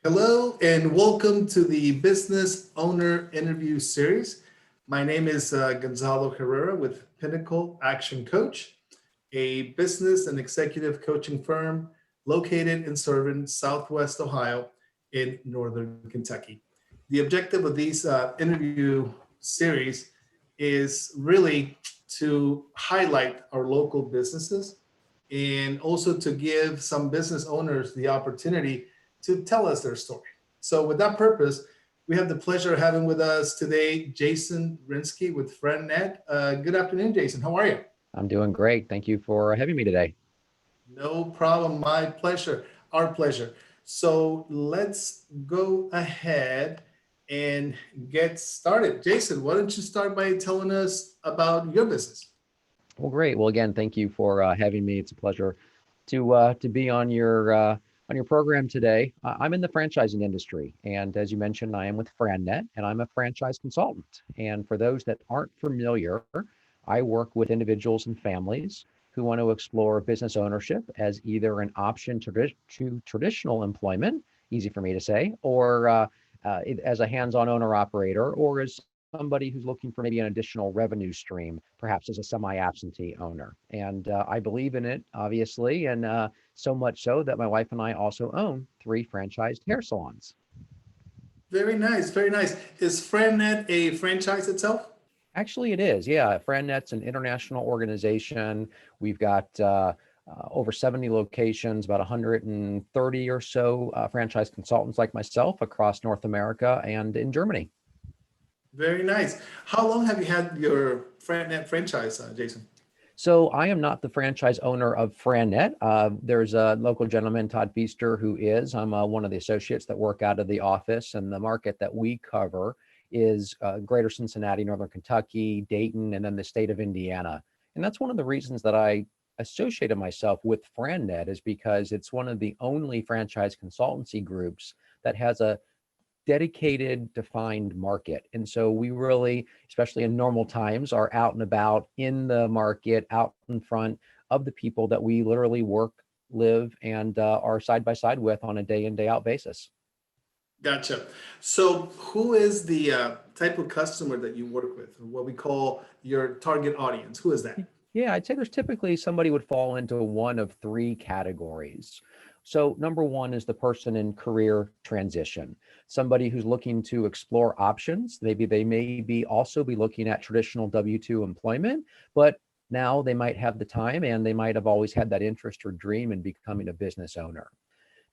Hello and welcome to the Business Owner Interview Series. My name is Gonzalo Herrera with Pinnacle Action Coach, a business and executive coaching firm located in Servin, Southwest Ohio in Northern Kentucky. The objective of these interview series is really to highlight our local businesses and also to give some business owners the opportunity to tell us their story. So, with that purpose, we have the pleasure of having with us today Jason Rinsky with Frannet. Good afternoon, Jason. How are you? I'm doing great. Thank you for having me today. No problem. My pleasure. Our pleasure. So, let's go ahead and get started. Jason, why don't you start by telling us about your business? Well, great. Well, again, thank you for having me. It's a pleasure to be on your program today. I'm in the franchising industry, and as you mentioned, I am with Frannet, and I'm a franchise consultant. And for those that aren't familiar, I work with individuals and families who want to explore business ownership as either an option to traditional employment, easy for me to say, or as a hands-on owner operator, or as somebody who's looking for maybe an additional revenue stream, perhaps as a semi-absentee owner. And I believe in it, obviously, and so much so that my wife and I also own 3 franchised hair salons. Very nice. Very nice. Is Frannet a franchise itself? Actually, it is. Yeah, FranNet's an international organization. We've got over 70 locations, about 130 or so franchise consultants like myself across North America and in Germany. Very nice. How long have you had your Frannet franchise, Jason? So I am not the franchise owner of Frannet. There's a local gentleman, Todd Feaster, who is. I'm one of the associates that work out of the office, and the market that we cover is Greater Cincinnati, Northern Kentucky, Dayton, and then the state of Indiana. And that's one of the reasons that I associated myself with Frannet is because it's one of the only franchise consultancy groups that has a dedicated, defined market. And so we really, especially in normal times, are out and about in the market, out in front of the people that we literally work, live, and are side by side with on a day in, day out basis. Gotcha. So, who is the type of customer that you work with, or what we call your target audience? Who is that? Yeah, I'd say there's typically somebody would fall into one of 3 categories. So, number one is the person in career transition, somebody who's looking to explore options. Maybe they may be also be looking at traditional W-2 employment, but now they might have the time and they might have always had that interest or dream in becoming a business owner.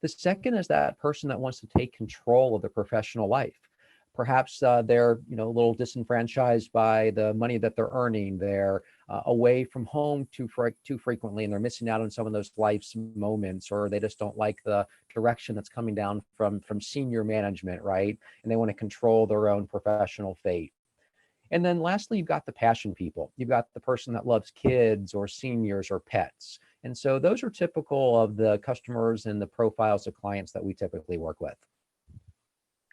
The second is that person that wants to take control of their professional life. Perhaps they're a little disenfranchised by the money that they're earning. They're away from home too frequently, and they're missing out on some of those life's moments, or they just don't like the direction that's coming down from senior management, right? And they want to control their own professional fate. And then lastly, you've got the passion people. You've got the person that loves kids or seniors or pets. And so those are typical of the customers and the profiles of clients that we typically work with.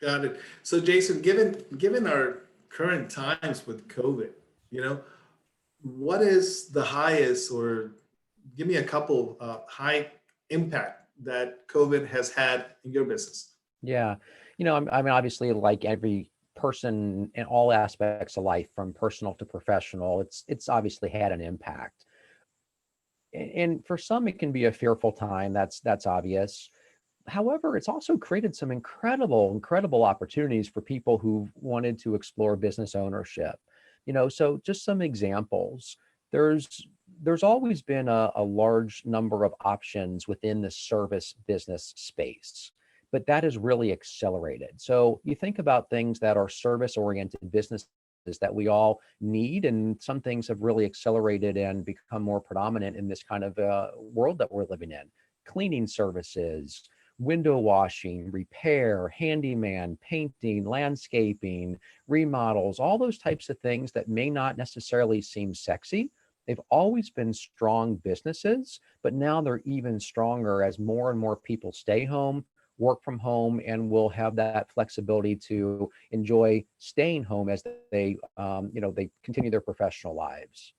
Got it. So, Jason, given our current times with COVID, you know, what is the highest, or give me a couple high impact that COVID has had in your business? Yeah. I mean, obviously, like every person in all aspects of life, from personal to professional, it's obviously had an impact. And for some, it can be a fearful time. That's obvious. However, it's also created some incredible opportunities for people who wanted to explore business ownership. So just some examples. There's always been a large number of options within the service business space, but that has really accelerated. So you think about things that are service-oriented businesses that we all need, and some things have really accelerated and become more predominant in this kind of world that we're living in. Cleaning services, window washing, repair, handyman, painting, landscaping, remodels, all those types of things that may not necessarily seem sexy. They've always been strong businesses, but now they're even stronger as more and more people stay home, work from home, and will have that flexibility to enjoy staying home as they continue their professional lives.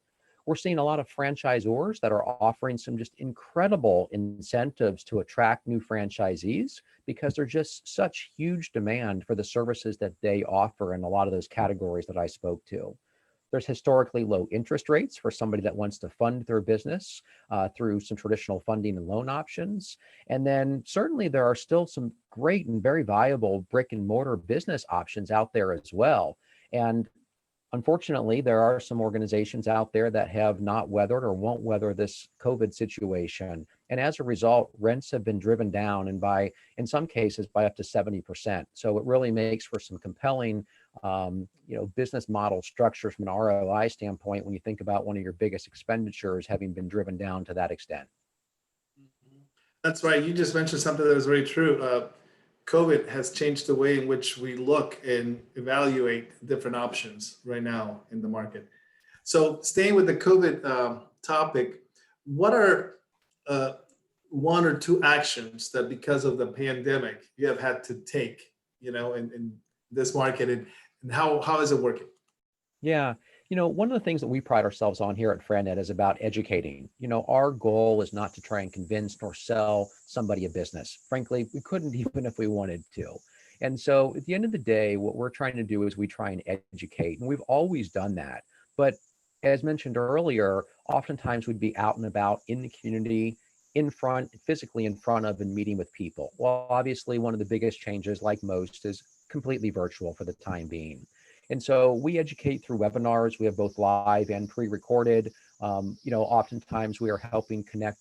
we're seeing a lot of franchisors that are offering some just incredible incentives to attract new franchisees because there's just such huge demand for the services that they offer in a lot of those categories that I spoke to. There's historically low interest rates for somebody that wants to fund their business through some traditional funding and loan options. And then certainly there are still some great and very viable brick and mortar business options out there as well. And unfortunately, there are some organizations out there that have not weathered or won't weather this COVID situation. And as a result, rents have been driven down and in some cases, by up to 70%. So it really makes for some compelling, business model structures from an ROI standpoint when you think about one of your biggest expenditures having been driven down to that extent. That's right. You just mentioned something that was very true. COVID has changed the way in which we look and evaluate different options right now in the market. So staying with the COVID topic, what are one or two actions that because of the pandemic you have had to take, in this market, and how is it working? Yeah. One of the things that we pride ourselves on here at Frannet is about educating. Our goal is not to try and convince nor sell somebody a business. Frankly, we couldn't even if we wanted to. And so at the end of the day, what we're trying to do is we try and educate, and we've always done that. But as mentioned earlier, oftentimes we'd be out and about in the community, physically in front of and meeting with people. Well, obviously, one of the biggest changes, like most, is completely virtual for the time being. And so we educate through webinars. We have both live and pre-recorded. Oftentimes we are helping connect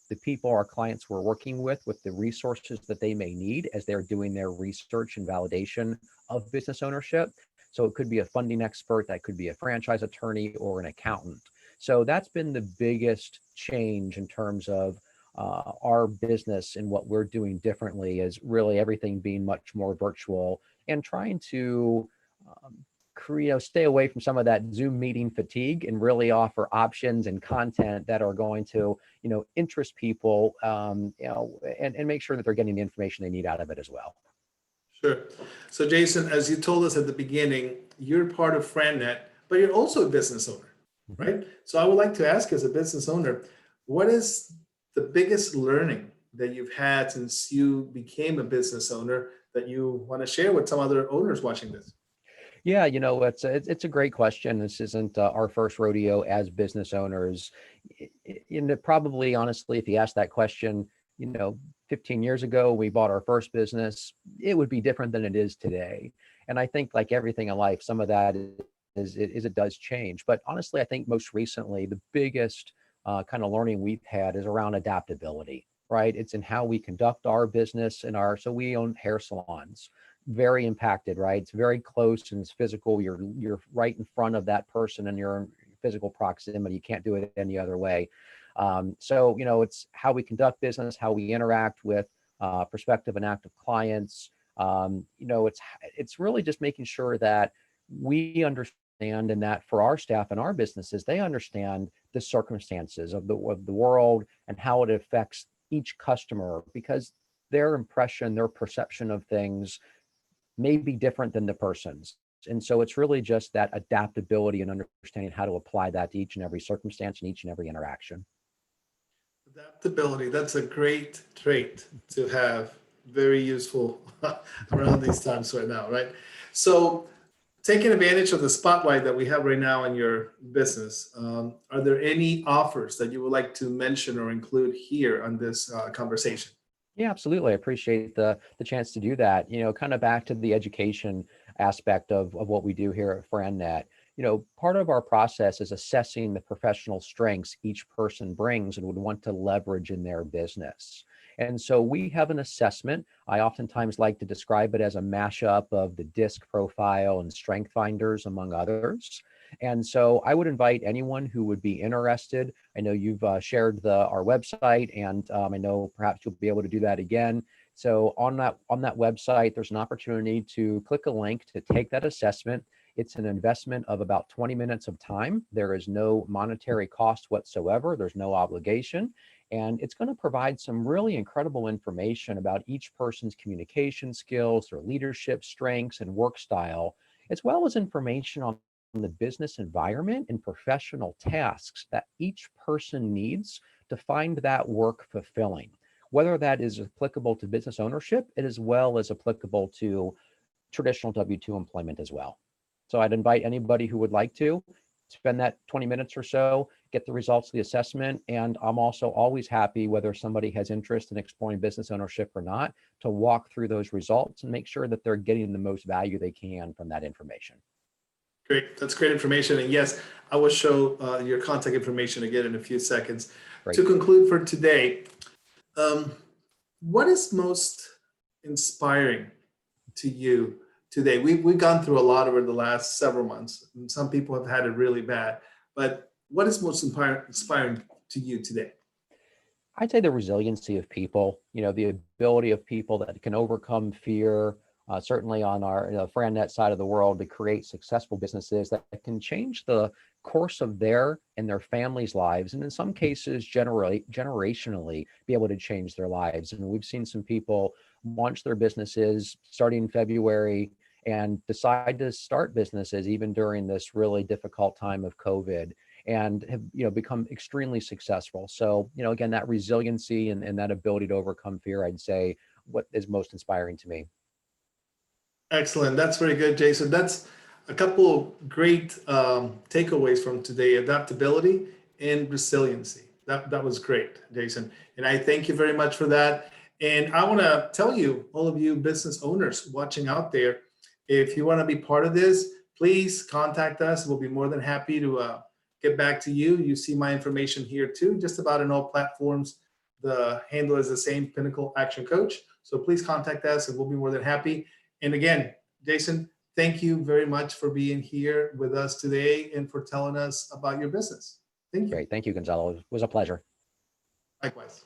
the people, our clients we're working with the resources that they may need as they're doing their research and validation of business ownership. So it could be a funding expert, that could be a franchise attorney or an accountant. So that's been the biggest change in terms of our business, and what we're doing differently is really everything being much more virtual and trying to stay away from some of that Zoom meeting fatigue and really offer options and content that are going to, interest people, and make sure that they're getting the information they need out of it as well. Sure. So Jason, as you told us at the beginning, you're part of Frannet, but you're also a business owner, right? So I would like to ask, as a business owner, what is the biggest learning that you've had since you became a business owner that you want to share with some other owners watching this? Yeah, it's a great question. This isn't our first rodeo as business owners. Probably, honestly, if you asked that question, 15 years ago, we bought our first business, it would be different than it is today. And I think, like everything in life, some of that it does change. But honestly, I think most recently, the biggest kind of learning we've had is around adaptability, right? It's in how we conduct our business so we own hair salons. Very impacted, right? It's very close and it's physical. You're right in front of that person and you're in physical proximity. You can't do it any other way. So it's how we conduct business, how we interact with prospective and active clients. It's really just making sure that we understand, and that for our staff and our businesses, they understand the circumstances of the world and how it affects each customer, because their impression, their perception of things may be different than the person's. And so it's really just that adaptability and understanding how to apply that to each and every circumstance and each and every interaction. Adaptability, that's a great trait to have, very useful around these times right now, right? So taking advantage of the spotlight that we have right now in your business, are there any offers that you would like to mention or include here on this conversation? Yeah, absolutely. I appreciate the chance to do that. Kind of back to the education aspect of what we do here at Frannet. Part of our process is assessing the professional strengths each person brings and would want to leverage in their business. And so we have an assessment. I oftentimes like to describe it as a mashup of the DISC profile and strength finders, among others. And so I would invite anyone who would be interested. I know you've shared our website, and I know perhaps you'll be able to do that again. So on that website, there's an opportunity to click a link to take that assessment. It's an investment of about 20 minutes of time. There is no monetary cost whatsoever. There's no obligation. And it's going to provide some really incredible information about each person's communication skills, their leadership strengths and work style, as well as information on the business environment and professional tasks that each person needs to find that work fulfilling, whether that is applicable to business ownership as well as applicable to traditional W-2 employment as well. So I'd invite anybody who would like to spend that 20 minutes or so, get the results of the assessment. And I'm also always happy, whether somebody has interest in exploring business ownership or not, to walk through those results and make sure that they're getting the most value they can from that information. Great. That's great information. And yes, I will show your contact information again in a few seconds. Great. To conclude for today, what is most inspiring to you today? We've gone through a lot over the last several months, and some people have had it really bad. But what is most inspiring to you today? I'd say the resiliency of people, the ability of people that can overcome fear, certainly on our Frannet side of the world, to create successful businesses that can change the course of their and their families' lives, and in some cases, generationally, be able to change their lives. And we've seen some people launch their businesses starting in February and decide to start businesses even during this really difficult time of COVID, and have become extremely successful. So again, that resiliency and that ability to overcome fear, I'd say, what is most inspiring to me. Excellent. That's very good, Jason. That's a couple of great takeaways from today: adaptability and resiliency. That was great, Jason. And I thank you very much for that. And I want to tell you, all of you business owners watching out there, if you want to be part of this, please contact us. We'll be more than happy to get back to you. You see my information here too, just about in all platforms. The handle is the same, Pinnacle Action Coach. So please contact us and we'll be more than happy. And again, Jason, thank you very much for being here with us today and for telling us about your business. Thank you. Great. Thank you, Gonzalo. It was a pleasure. Likewise.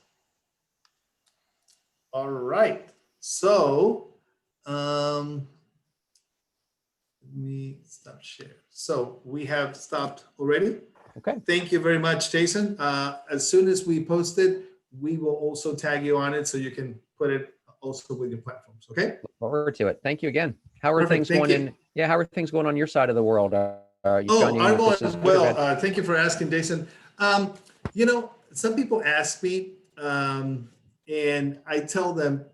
All right. So let me stop share. So we have stopped already. Okay. Thank you very much, Jason. As soon as we post it, we will also tag you on it so you can put it also with your platforms. Okay. Look forward to it. Thank you again. How are Perfect. things going in? Yeah. How are things going on your side of the world? I'm going well. Thank you for asking, Jason. Some people ask me, and I tell them,